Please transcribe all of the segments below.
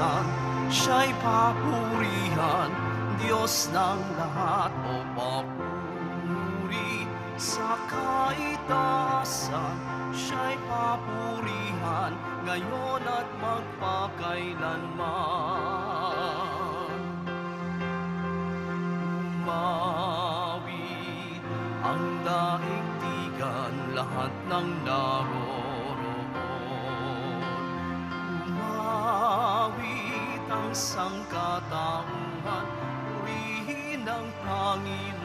kaitaasan, siya'y papurihan, Diyos ng lahat o papuri sa kaitaasan, siya'y papurihan, ngayon at magpakailanman. Umawit ang daigdigan, lahat ng naroroon. Umawit ang sangkatauhan, purihin ang Panginoon.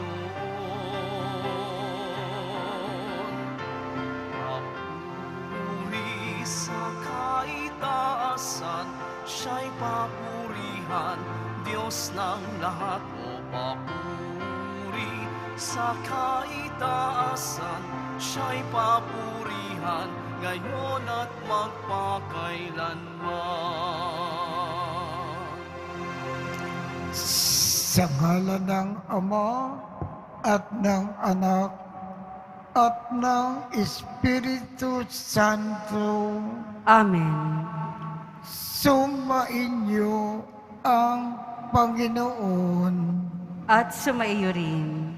Papuri sa kaitaasan, siya'y papurihan, Diyos ng lahat o papuri sa kaitaasan, siya'y papurihan, ngayon at magpakailanman. Sa ngalan ng Ama at ng Anak at ng Espiritu Santo, Amen. sumainyo ang Panginoon. At sumaiyo rin.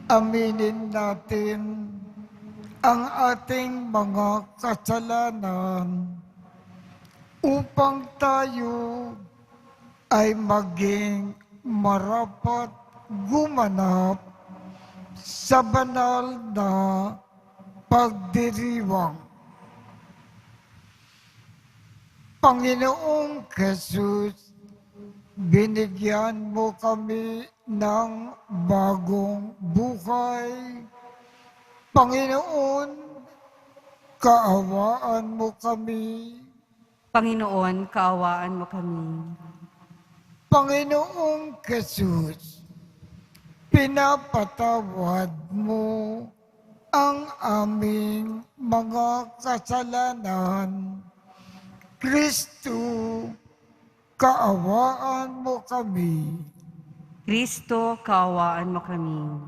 Aminin natin ang ating mga kasalanan upang tayo ay maging marapat gumanap sa banal na pagdiriwang. Panginoong Jesus, binigyan mo kami ng bagong buhay. Panginoon, kaawaan mo kami. Panginoon, kaawaan mo kami. Panginoong Jesus, pinapatawad mo ang aming mga kasalanan. Kristo, kaawaan mo kami. Kristo, kaawaan mo kami.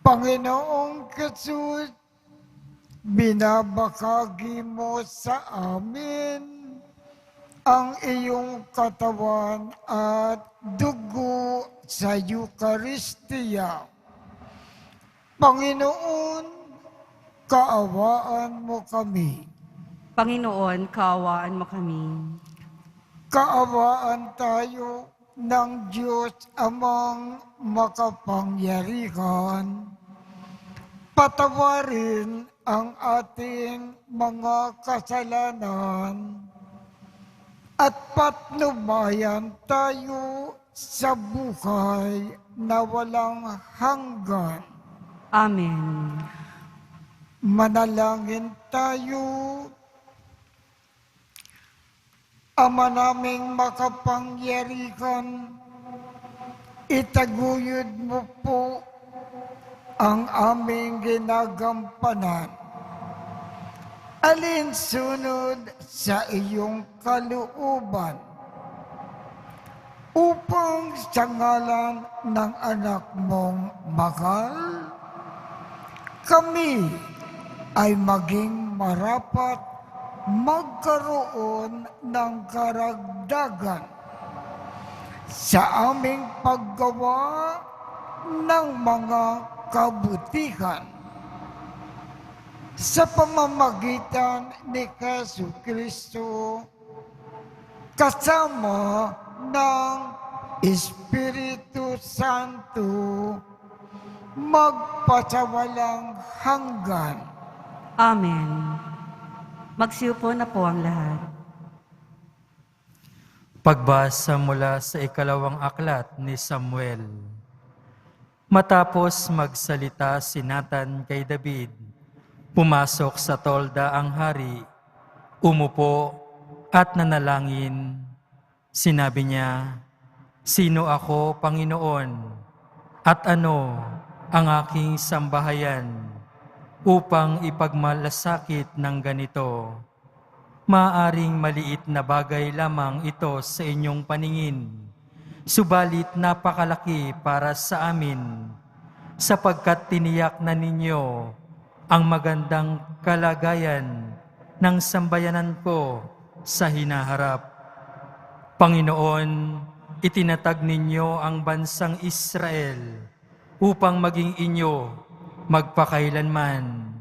Panginoong Jesus, binabakagi mo sa amin ang iyong katawan at dugo sa Eucharistia. Panginoon, kaawaan mo kami. Panginoon, kaawaan mo kami. Kaawaan tayo ng Diyos Amang makapangyarihan. Patawarin ang ating mga kasalanan at patnubayan tayo sa buhay na walang hanggan. Amen. Manalangin tayo. Ama naming makapangyarihan, itaguyod mo po ang aming ginagampanan. Alinsunod sa iyong kalooban, upang sa ngalan ng anak mong mahal, kami ay maging marapat magkaroon ng karagdagan sa aming paggawa ng mga kabutihan sa pamamagitan ni Jesucristo kasama ng Espiritu Santo magpasawalang hanggan. Amen. Magsiupo na po ang lahat. Pagbasa mula sa ikalawang aklat ni Samuel. Matapos magsalita si Nathan kay David, pumasok sa tolda ang hari, umupo at nanalangin. Sinabi niya, "Sino ako, Panginoon, at ano ang aking sambahayan upang ipagmalasakit ng ganito? Maaring maliit na bagay lamang ito sa inyong paningin, subalit napakalaki para sa amin, sapagkat tiniyak na ninyo ang magandang kalagayan ng sambayanan ko sa hinaharap. Panginoon, itinatag ninyo ang bansang Israel upang maging inyo magpakailanman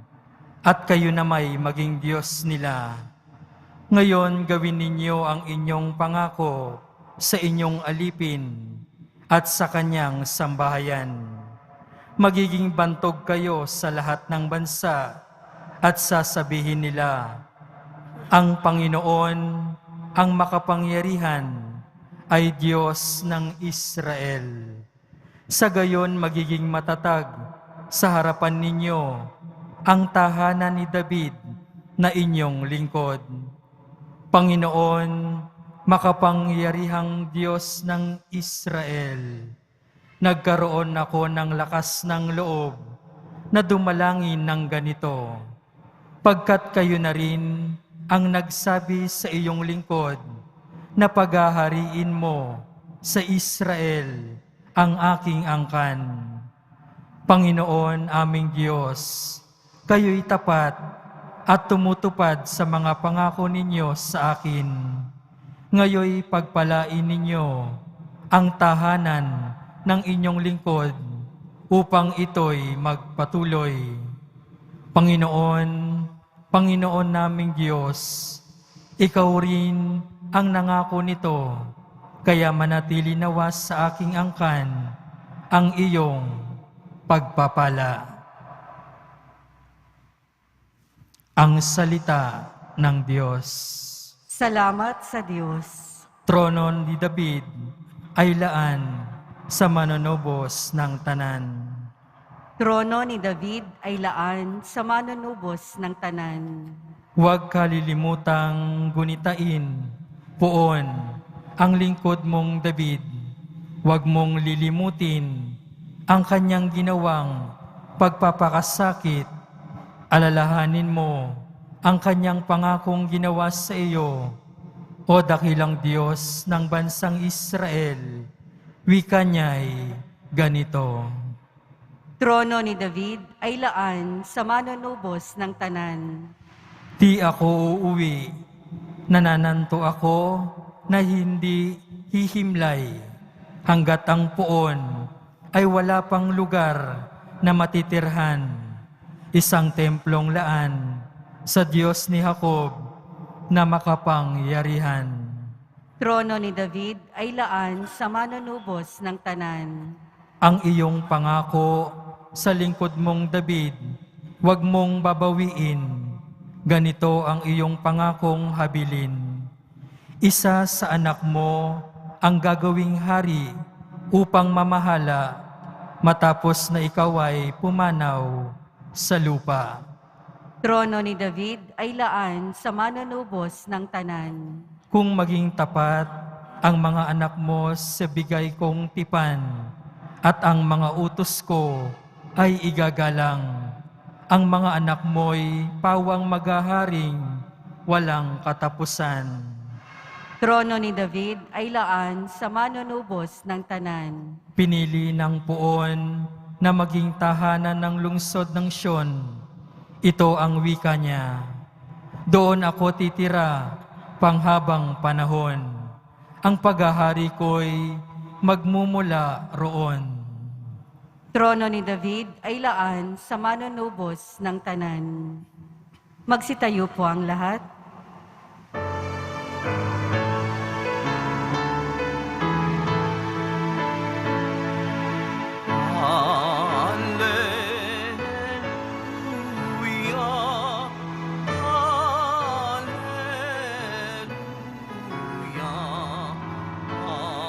at kayo na may maging Diyos nila. Ngayon gawin ninyo ang inyong pangako sa inyong alipin at sa kanyang sambahayan. Magiging bantog kayo sa lahat ng bansa at sasabihin nila, ang Panginoon, ang makapangyarihan, ay Diyos ng Israel. Sa gayon magiging matatag sa harapan ninyo ang tahanan ni David na inyong lingkod. Panginoon, makapangyarihang Diyos ng Israel, nagkaroon ako ng lakas ng loob na dumalangin ng ganito, pagkat kayo na rin ang nagsabi sa iyong lingkod na paghahariin mo sa Israel ang aking angkan. Panginoon aming Diyos, kayo'y tapat at tumutupad sa mga pangako ninyo sa akin. Ngayoy pagpalain ninyo ang tahanan ng inyong lingkod upang ito'y magpatuloy. Panginoon, Panginoon naming Diyos, ikaw rin ang nangako nito, kaya manatili nawa sa aking angkan ang iyong pagpapala. Ang salita ng Diyos. Salamat sa Diyos. Trono ni David ay laan sa manonobos ng tanan. Trono ni David ay laan sa manunubos ng tanan. Huwag kalilimutang gunitain, poon, ang lingkod mong David. Huwag mong lilimutin ang kanyang ginawang pagpapakasakit. Alalahanin mo ang kanyang pangakong ginawa sa iyo, o dakilang Diyos ng bansang Israel. Wika niya'y ganito. Trono ni David ay laan sa manunubos ng tanan. Di ako uuwi, nanananto ako na hindi hihimlay, hanggat ang poon ay wala pang lugar na matitirhan. Isang templong laan sa Diyos ni Jacob na makapangyarihan. Trono ni David ay laan sa manunubos ng tanan. Ang iyong pangako sa lingkod mong David, huwag mong babawiin. Ganito ang iyong pangakong habilin. Isa sa anak mo ang gagawing hari upang mamahala matapos na ikaw ay pumanaw sa lupa. Trono ni David ay laan sa manunubos ng tanan. Kung maging tapat ang mga anak mo sa bigay kong tipan, at ang mga utos ko ay igagalang, ang mga anak mo'y pawang maghaharing walang katapusan. Trono ni David ay laan sa manunubos ng tanan. Pinili ng poon na maging tahanan ng lungsod ng Sion. Ito ang wika niya. Doon ako titira panghabang panahon. Ang paghahari ko'y magmumula roon. Trono ni David ay laan sa manunubos ng tanan. Magsitayo po ang lahat. Hallelujah, hallelujah, hallelujah,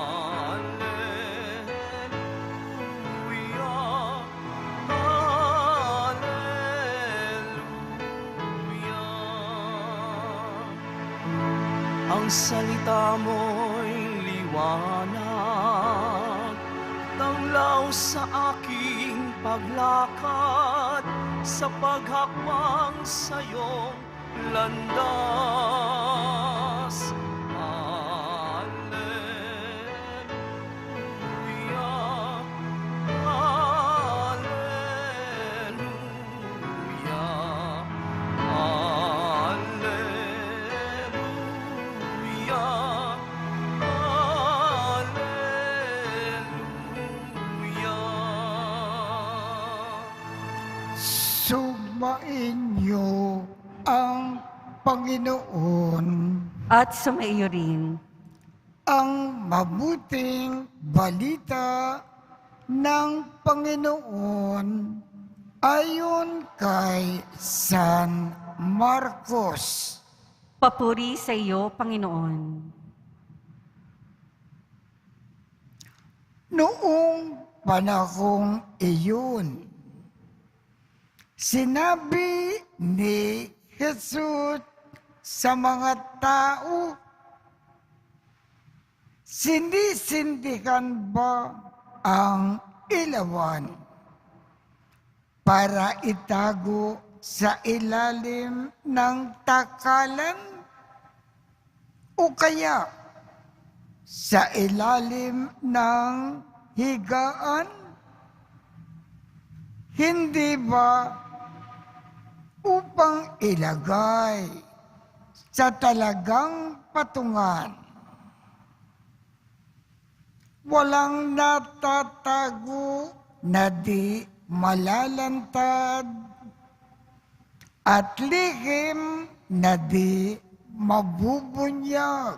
hallelujah. Ang salita mo'y liwanag, tanglaw sa aking paglakad, sa paghakbang sa iyong landas. Hallelujah, hallelujah, hallelujah, hallelujah. sumainyo ang Panginoon. At sumaiyo rin Ang mabuting balita ng Panginoon ayon kay San Marcos. papuri sa iyo, Panginoon. Noong panahong iyon, sinabi ni Jesus sa mga tao, sinisindihan ba ang ilawan para itago sa ilalim ng takalan o kaya sa ilalim ng higaan? Hindi ba upang ilagay sa talagang patungan? Walang natatago na di malalantad at lihim na di mabubunyag.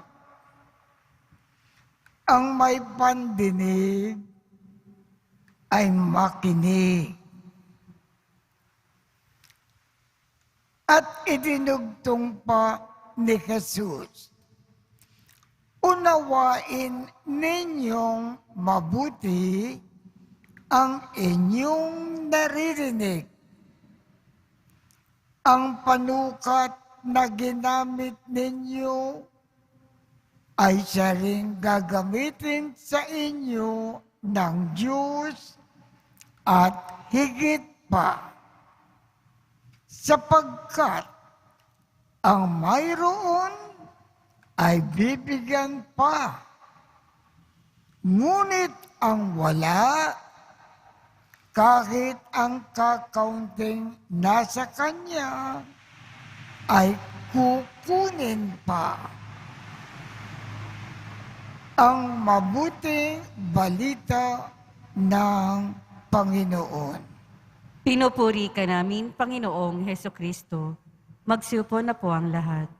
Ang may pandinig ay makinig. At idinugtong pa ni Jesus, unawain ninyong mabuti ang inyong naririnig. Ang panukat na ginamit ninyo ay siya rin gagamitin sa inyo ng Diyos at higit pa, sapagkat ang mayroon ay bibigyan pa, ngunit ang wala, kahit ang kakaunting nasa kanya, ay kukunin pa. Ang mabuting balita ng Panginoon. Pinupuri ka namin, Panginoong Hesukristo. Magsiupo na po ang lahat.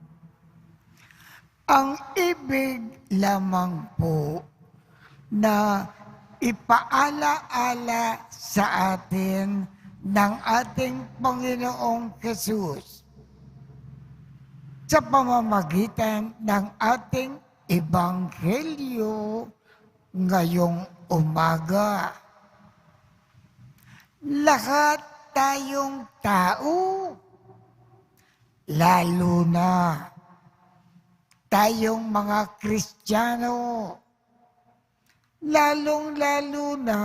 Ang ibig lamang po na ipaalaala sa atin ng ating Panginoong Jesus sa pamamagitan ng ating Ebanghelyo ngayong umaga. Lahat tayong tao, lalo na tayong mga Kristiyano, lalong-lalo na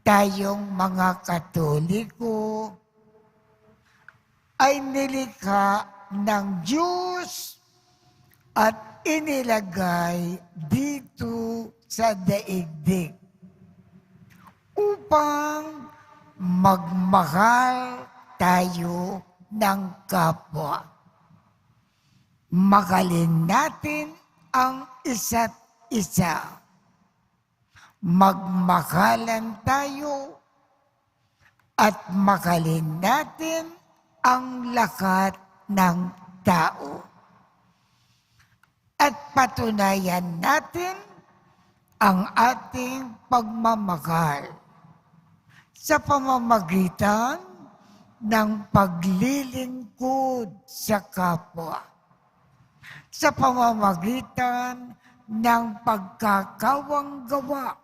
tayong mga Katoliko, ay nilikha ng Diyos at inilagay dito sa daigdig upang magmahal tayo ng kapwa. Mahalin natin ang isa't isa. Magmahalan tayo at mahalin natin ang lahat ng tao. At patunayan natin ang ating pagmamahal sa pamamagitan ng paglilingkod sa kapwa, sa pamamagitan ng pagkakawanggawa,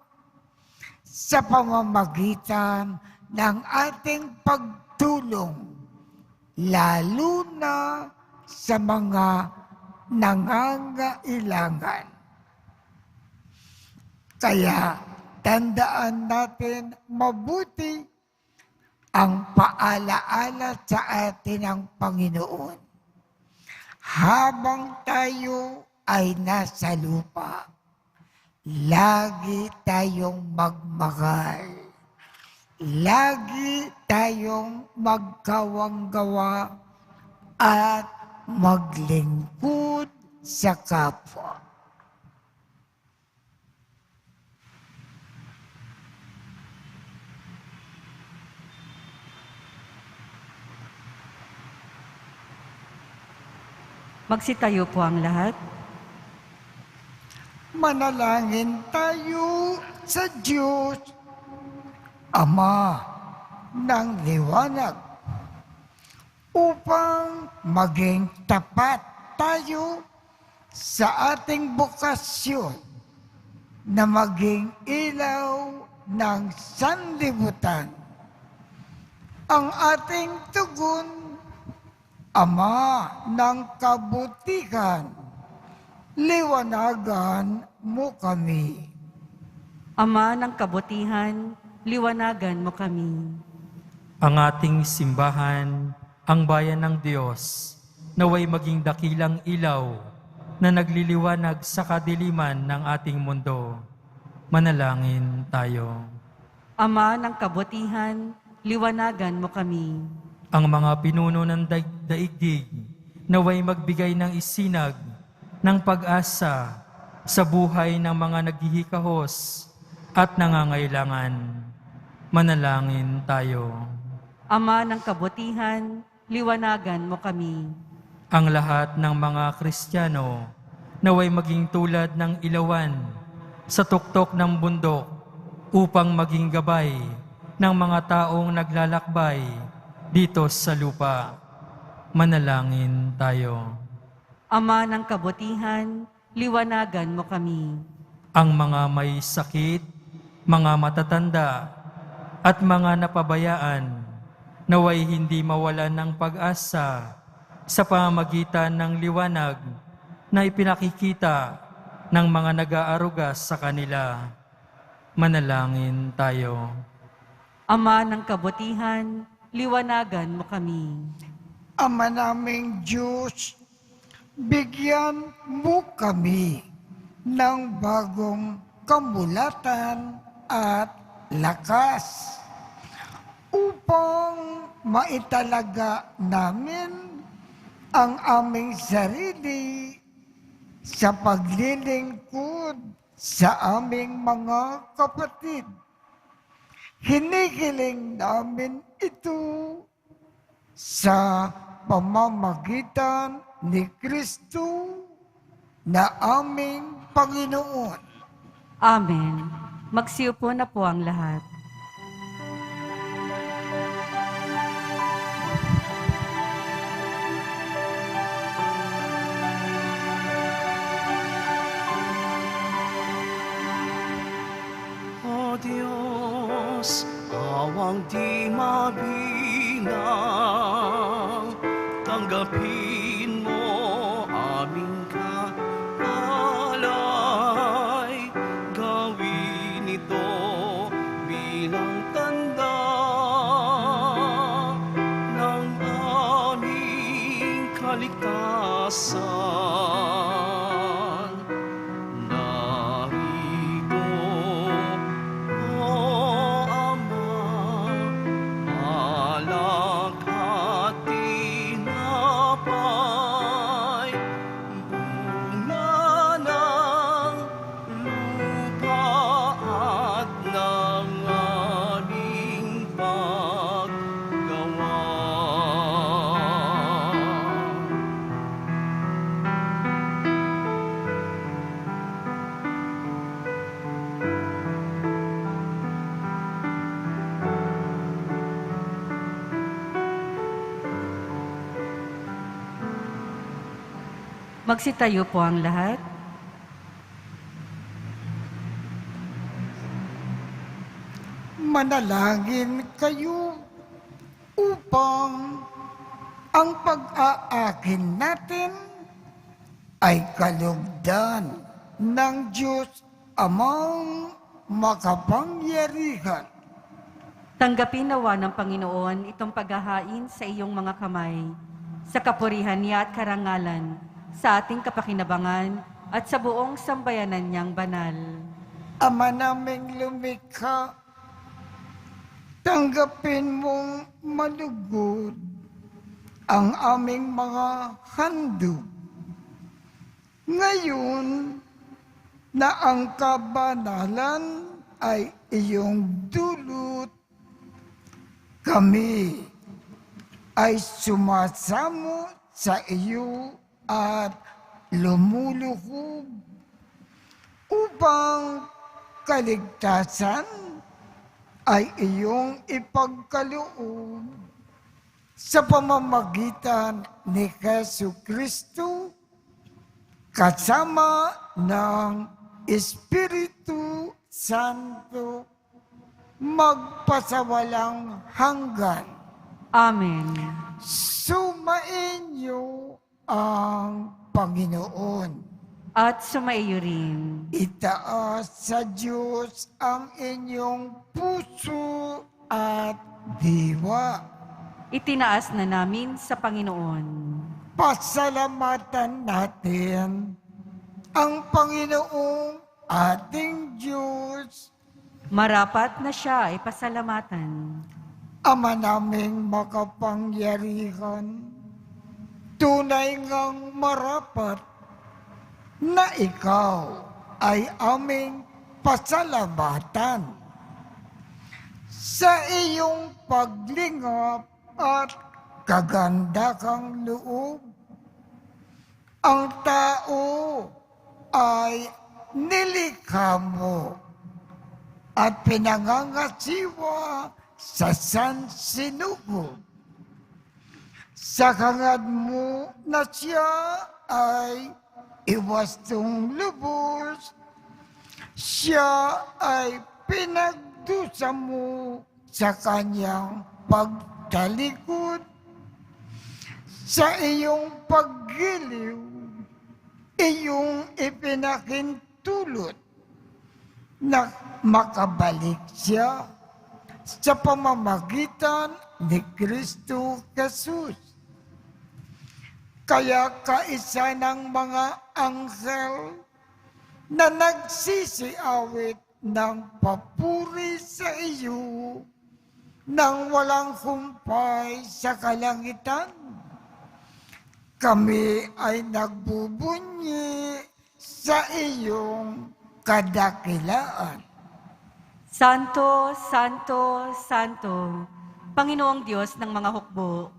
sa pamamagitan ng ating pagtulong, lalo na sa mga nangangailangan. Kaya tandaan natin mabuti ang paalaala sa atin ng Panginoon. Habang tayo ay nasa lupa, lagi tayong magmahal. Lagi tayong magkawanggawa at maglingkod sa kapwa. Magsitayo po ang lahat. Manalangin tayo sa Diyos, Ama ng liwanag, upang maging tapat tayo sa ating bukasyon na maging ilaw ng sanlibutan. Ang ating tugon, Ama ng kabutihan, liwanagan mo kami. Ama ng kabutihan, liwanagan mo kami. Ang ating simbahan, ang bayan ng Diyos, naway maging dakilang ilaw na nagliliwanag sa kadiliman ng ating mundo. Manalangin tayo. Ama ng kabutihan, liwanagan mo kami. Ang mga pinuno ng daigdig, naway magbigay ng isinag ng pag-asa sa buhay ng mga naghihikahos at nangangailangan. Manalangin tayo. Ama ng kabutihan, liwanagan mo kami. Ang lahat ng mga Kristiyano naway maging tulad ng ilawan sa tuktok ng bundok upang maging gabay ng mga taong naglalakbay dito sa lupa. Manalangin tayo. Ama ng kabutihan, liwanagan mo kami. Ang mga may sakit, mga matatanda, at mga napabayaan, naway hindi mawalan ng pag-asa sa pamamagitan ng liwanag na ipinakikita ng mga nag-aaruga sa kanila. Manalangin tayo. Ama ng kabutihan, liwanagan mo kami. Ama naming Diyos, bigyan mo kami ng bagong kamulatan at lakas upang maitalaga namin ang aming sarili sa paglilingkod sa aming mga kapatid. Hinihiling namin ito sa pamamagitan ni Kristo na aming Panginoon. Amen. Magsiupo na po ang lahat. O Diyos, awang di mabilang, tanggapin mo aming kaalay, gawin ito bilang tanda ng aming kaligtasan. Narito, O Ama, alak at tinapay, bunga ng lupa at ng aming paggawa. Magsitayo po ang lahat. Manalangin kayo upang ang pag-aakin natin ay kalugdan ng Diyos Amang makapangyarihan. Tanggapin nawa ng Panginoon itong paghahain sa iyong mga kamay, sa kapurihan niya at karangalan, sa ating kapakinabangan at sa buong sambayanan niyang banal. Ama naming lumikha, tanggapin mong malugod ang aming mga handog. Ngayon na ang kabanalan ay iyong dulot, kami ay sumasamo sa iyo at lumuluhog upang kaligtasan ay iyong ipagkaloob sa pamamagitan ni Jesu Kristo kasama ng Espiritu Santo magpasawalang hanggan. Amen. Sumainyo ang Panginoon. At sumaiyo rin. Itaas sa Diyos ang inyong puso at diwa. Itinaas na namin sa Panginoon. Pasalamatan natin ang Panginoong ating Diyos. Marapat na siya ay pasalamatan. Ama naming makapangyarihan, tunay ngang marapat na ikaw ay aming pasalamatan sa iyong paglingap at kaganda kang loob. Ang tao ay nilikha mo at pinangangasiwa sa sansinugo. Sa hangad mo na siya ay iwastong lubos, siya ay pinagdusa mo sa kanyang pagtalikod. Sa iyong paggiliw, iyong ipinakintulot na makabalik siya sa pamamagitan ni Kristo Jesus. Kaya kaisa ng mga anghel na nagsisiawit ng papuri sa iyo nang walang humpay sa kalangitan, kami ay nagbubunyi sa iyong kadakilaan. Santo, Santo, Santo, Panginoong Diyos ng mga hukbo,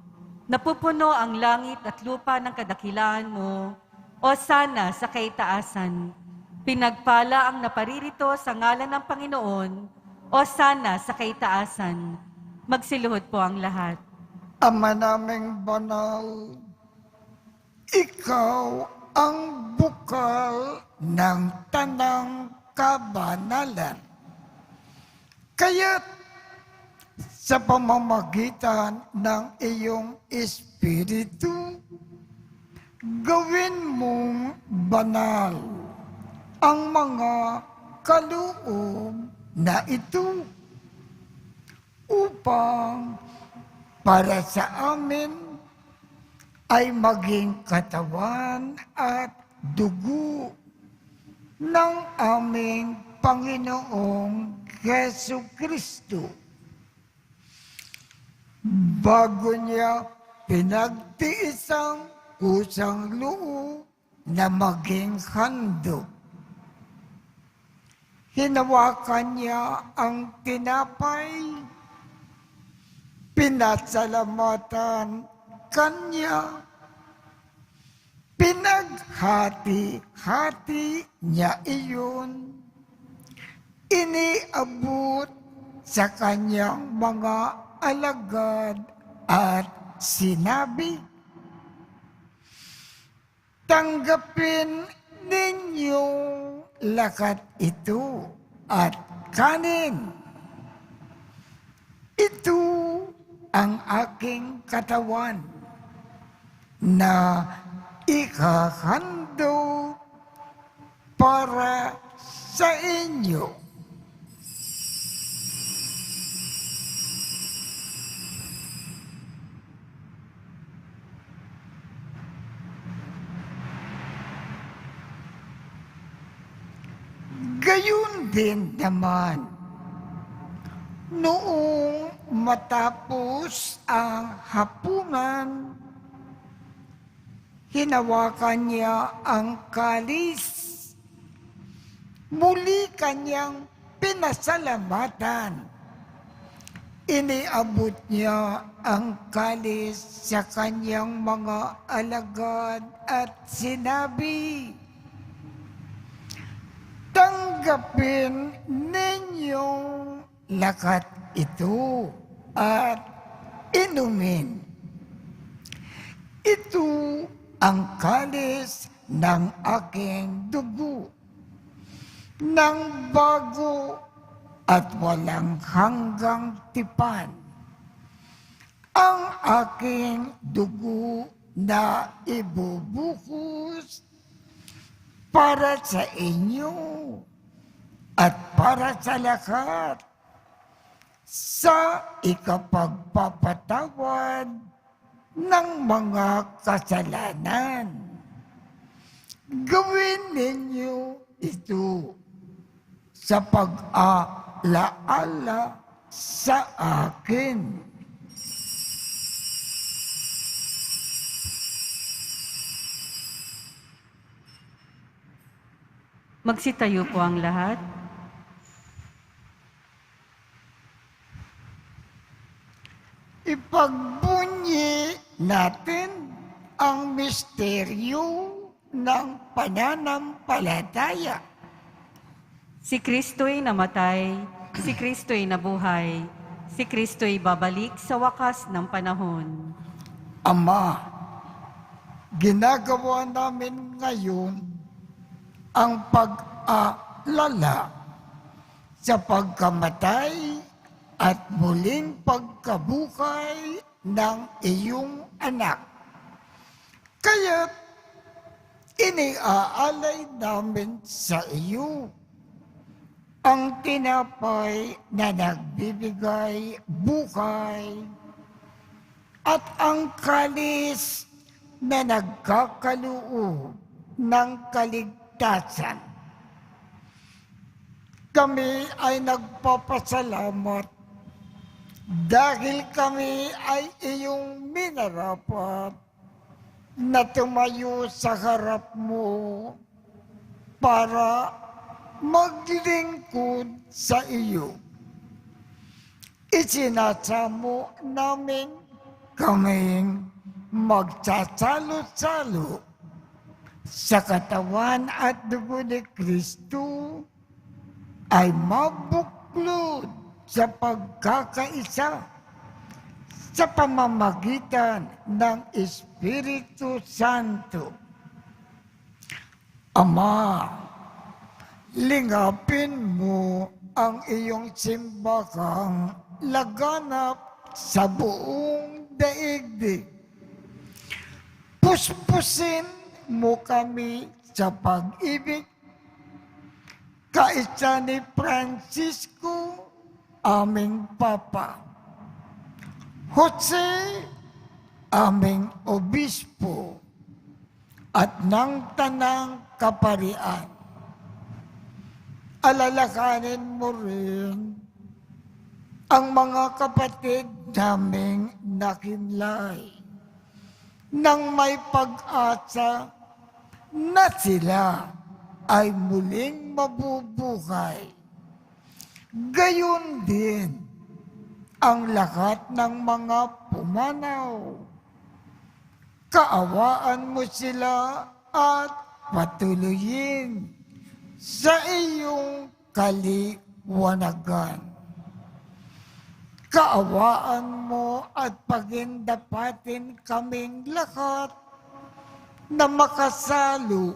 napupuno ang langit at lupa ng kadakilaan mo, o sana sa kaitaasan. Pinagpala ang naparirito sa ngalan ng Panginoon, o sana sa kaitaasan. Magsiluhod po ang lahat. Ama naming banal, ikaw ang bukal ng tanang kabanalan. Kaya't sa pamamagitan ng iyong Espiritu, gawin mong banal ang mga kaloob na ito upang para sa amin ay maging katawan at dugo ng aming Panginoong Jesu Kristo. Bago niya pinagtiis ang kusang loob na maging handog, hinawakan niya ang tinapay, pinasalamatan kanya, pinaghati-hati niya iyon, iniabot sa kanyang mga alagad at sinabi, tanggapin ninyong lakat ito at kanin. Ito ang aking katawan na ikahando para sa inyo. Gayun din naman, noong matapos ang hapunan, hinawakan niya ang kalis, muli kanyang pinasalamatan, iniabot niya ang kalis sa kanyang mga alagad at sinabi, "Tanggapin ninyong lakat ito at inumin. Ito ang kalis ng aking dugo, ng bago at walang hanggang tipan. Ang aking dugo na ibubuhos para sa inyo at para sa lahat sa ikapagpapatawad ng mga kasalanan. Gawin ninyo ito sa pag-alaala sa akin." Magsitayo po ang lahat. Ipagbunyi natin ang misteryo ng pananampalataya. Si Kristo'y namatay, si Kristo'y nabuhay, si Kristo'y babalik sa wakas ng panahon. Ama, ginagawa namin ngayon ang pag-alala sa pagkamatay at muling pagkabuhay ng iyong anak. Kaya iniaalay namin sa iyo ang tinapay na nagbibigay buhay at ang kalis na nagkakaloob ng kaligtasan. Kami ay nagpapasalamat dahil kami ay iyong minarapat na tumayo sa harap mo para maglingkod sa iyo. Isinasamo namin kaming magsasalo-salo sa katawan at dugo ni Kristo ay mabuklod sa pagkakaisa sa pamamagitan ng Espiritu Santo. Ama, lingapin mo ang iyong simbahang laganap sa buong daigdig. Puspusin mo kami sa pag-ibig, kaisa ni Francisco, aming Papa, Jose, aming Obispo, at ng Tanang Kaparian. Alalakanin mo rin ang mga kapatid naming nakimlay nang may pag-asa na sila ay muling mabubuhay. Gayon din ang lahat ng mga pumanaw. Kaawaan mo sila at patuloyin sa iyong kaliwanagan. Kaawaan mo at pagindapatin kaming lahat na makasalo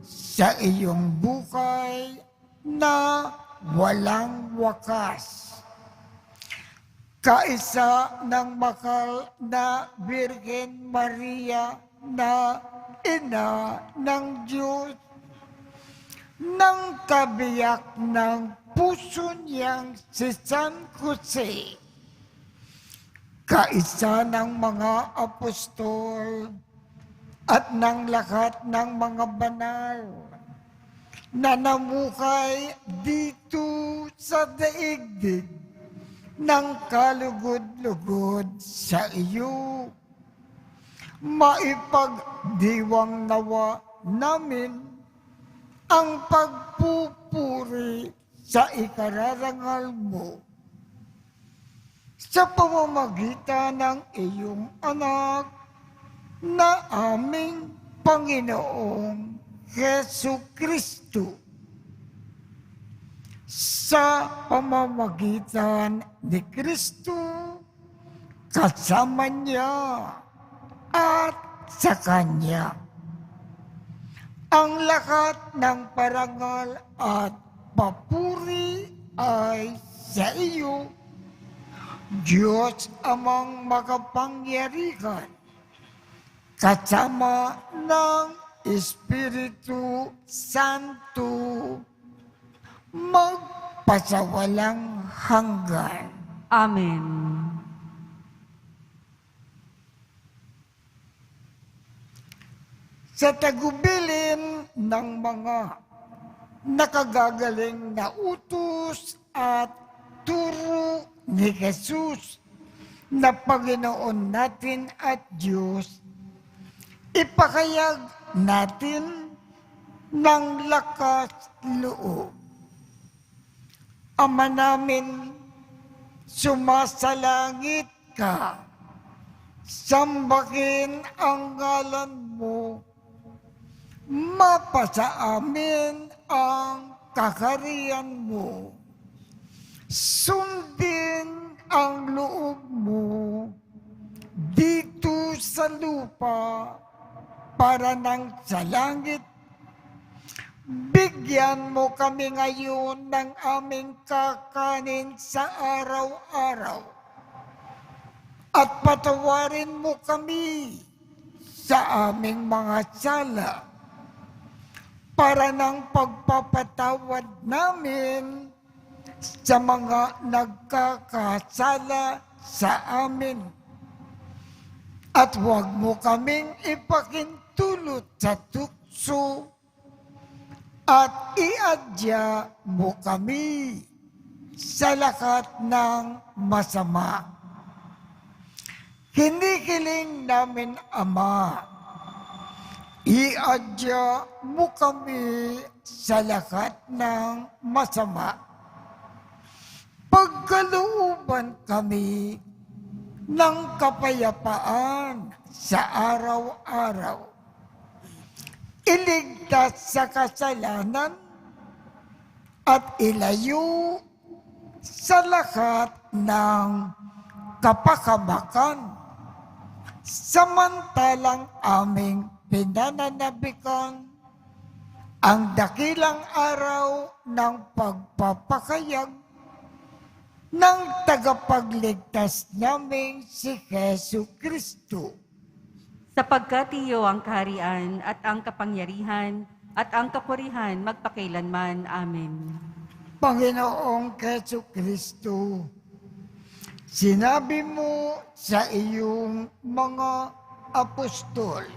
sa iyong buhay na walang wakas. Kaisa ng mahal na Birhen Maria na Ina ng Diyos, ng kabiyak ng puso niyang si San Jose, kaisa ng mga apostol at ng lahat ng mga banal na namuhay dito sa daigdig ng kalugod-lugod sa iyo. Maipagdiwang nawa namin ang pagpupuri sa ikararangal mo sa pamamagitan ng iyong anak na aming Panginoong Hesu Kristo. Sa pamamagitan ni Kristo, kasama niya at sa Kanya, ang lahat ng parangal at papuri ay sa iyo, Diyos amang makapangyarihan, kasama ng Espiritu Santo, magpasawalang hanggan. Amen. Sa tagubilin ng mga nakagagaling na utos at turo ni Jesus na Panginoon natin at Diyos, ipakayag natin ng lakas loob. Ama namin, sumasalangit ka, sambahin ang ngalan mo, mapasa amin ang kakariyan mo, sundin ang loob mo dito sa lupa para nang sa langit. Bigyan mo kami ngayon ng aming kakanin sa araw-araw at patawarin mo kami sa aming mga sala para ng pagpapatawad namin sa mga nagkakasala sa amin. At huwag mo kaming ipakintulot sa tukso at iadya mo kami sa lahat ng masama. Hinihiling namin, Ama, iadya mo kami sa lahat ng masama. Pagkalooban kami ng kapayapaan sa araw-araw. Iligtas sa kasalanan at ilayo sa lahat ng kapakamakan, samantalang aming pinananabikan ang dakilang araw ng pagpapakayag ng tagapagligtas naming si Hesu Kristo. Sapagkat iyo ang kaharian at ang kapangyarihan at ang kapurihan magpakailanman. Amen. Panginoong Hesu Kristo, sinabi mo sa iyong mga apostol,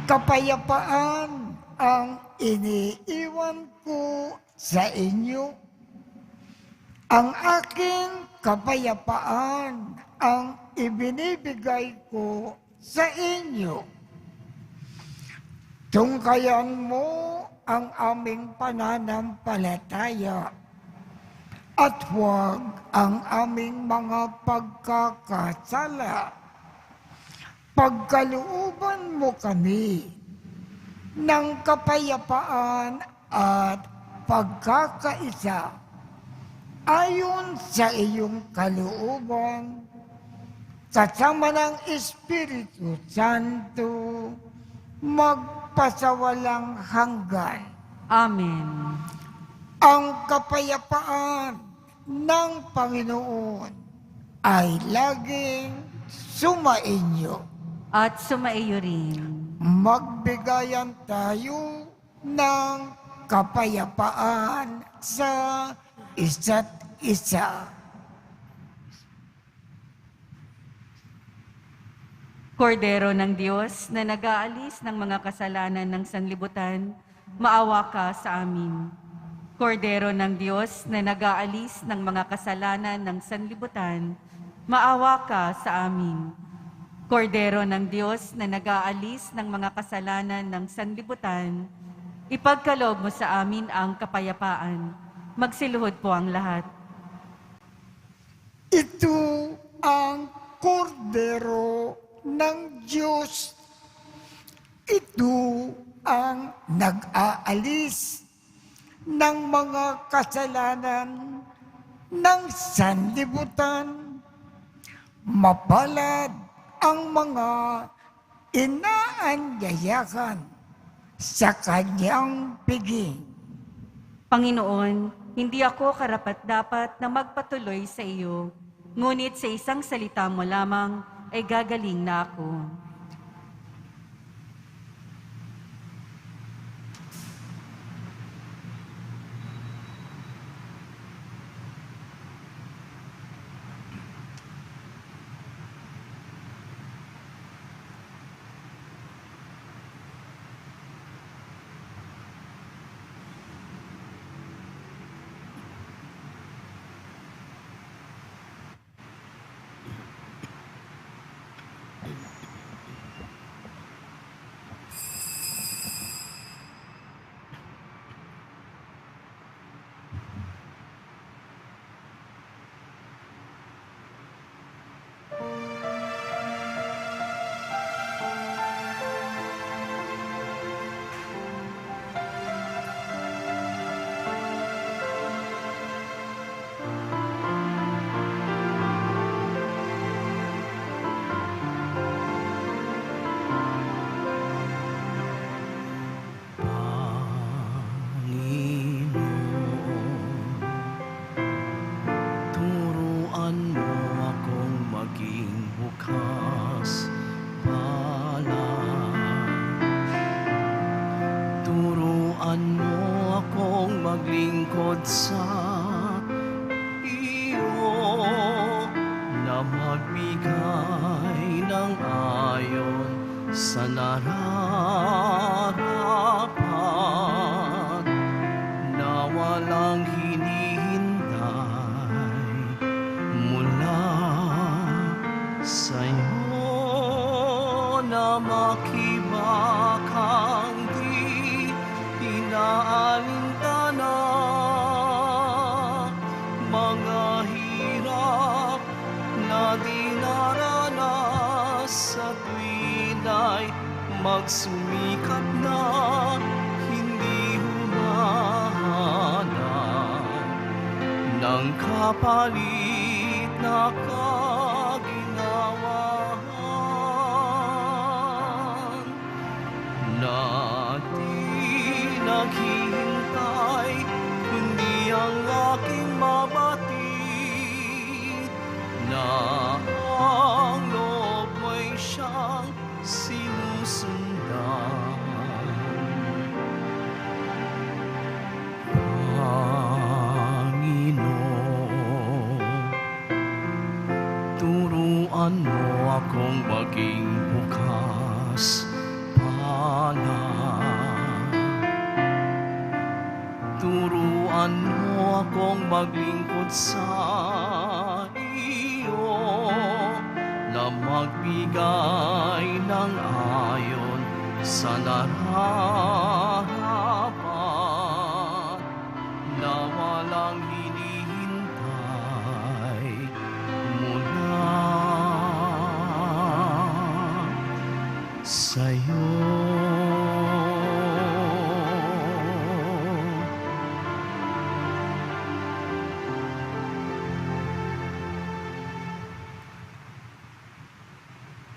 kapayapaan ang iniiwan ko sa inyo. Ang aking kapayapaan ang ibinibigay ko sa inyo. Tungkayan mo ang aming pananampalataya at huwag ang aming mga pagkakasala. Pagkalooban mo kami ng kapayapaan at pagkakaisa ayon sa iyong kalooban, kasama ng Espiritu Santo, magpasawalang hanggan. Amen. Ang kapayapaan ng Panginoon ay laging sumainyo. At sumaiyo rin. Magbigayan tayo ng kapayapaan sa isa't isa. Kordero ng Diyos na nag-aalis ng mga kasalanan ng sanlibutan, maawa ka sa amin. Kordero ng Diyos na nag-aalis ng mga kasalanan ng sanlibutan, maawa ka sa amin. Kordero ng Diyos na nag-aalis ng mga kasalanan ng sanlibutan, ipagkaloob mo sa amin ang kapayapaan. Magsiluhod po ang lahat. Ito ang kordero ng Diyos. Ito ang nag-aalis ng mga kasalanan ng sanlibutan. Mapalad ang mga inaanyayahan sa kanyang piging. Panginoon, hindi ako karapat-dapat na magpatuloy sa iyo, ngunit sa isang salita mo lamang ay gagaling na ako. Turuan mo akong maging bukas palad. Turuan mo akong maglingkod sa iyo, na magbigay ng ayon sa nararapat, na walang hinihintay mula sa'yo, na makibakang di inaalintana, mga hirap na dinaranas sa tuwina'y magsumikap na hindi humahanap ng kapalit na kaginawahan, na di naghihintay kundi ang aking mabatid, na ang loob mo'y siyang sinusundan. Panginoon, turuan mo akong maging bukas palad. Turuan mo akong maglingkod sa iyo, na magbigay ng ayon sa nararapat, na walang hinihintay mula sa'yo.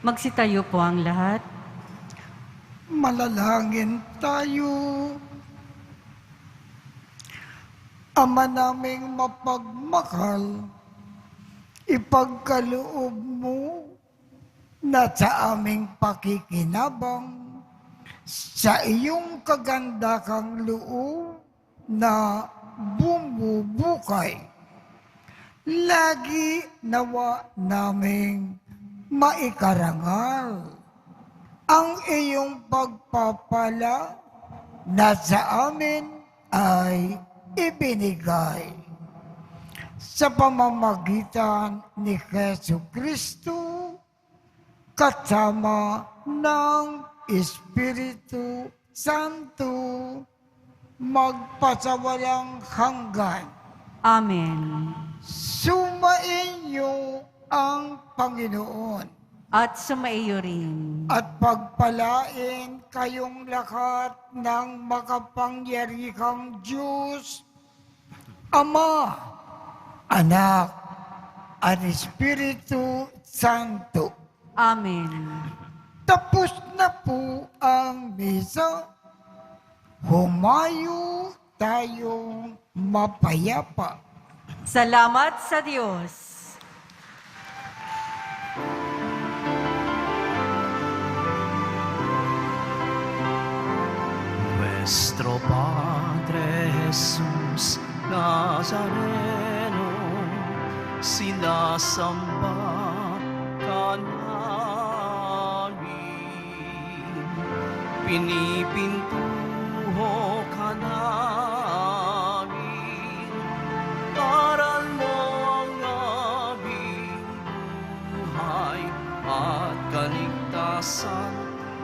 Magsitayo po ang lahat. Manalangin tayo. Ama naming mapagmahal, ipagkaloob mo na sa aming pakikinabang sa iyong kagandakang loob na bumubukay. Lagi nawa naming maikarangal ang iyong pagpapala na sa amin ay ibinigay sa pamamagitan ni Jesucristo kasama ng Espiritu Santo magpasawalang hanggan. Amen. Sumainyo Panginoon at sumaiyo rin. at pagpalain kayong lahat ng makapangyarihang Diyos, Ama, Anak, at Espiritu Santo. Amen. Tapos na po ang misa. Humayo tayong mapayapa. Salamat sa Diyos. Nuestro Padre Jesús Nazareno, sinasamba ka namin. Pinipintuho ka namin, aral mo ang aming buhay at kaligtasan.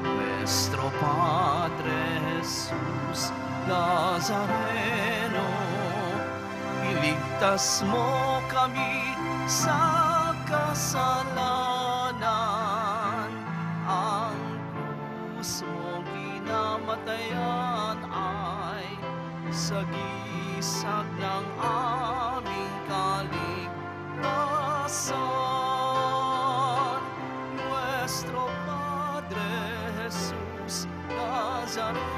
Nuestro Padre Jesus Nazareno, iligtas mo kami sa kasalanan. Ang krus mong kinamatayan ay sagisag ng aming kaligtasan. Nuestro Padre Jesus Nazareno,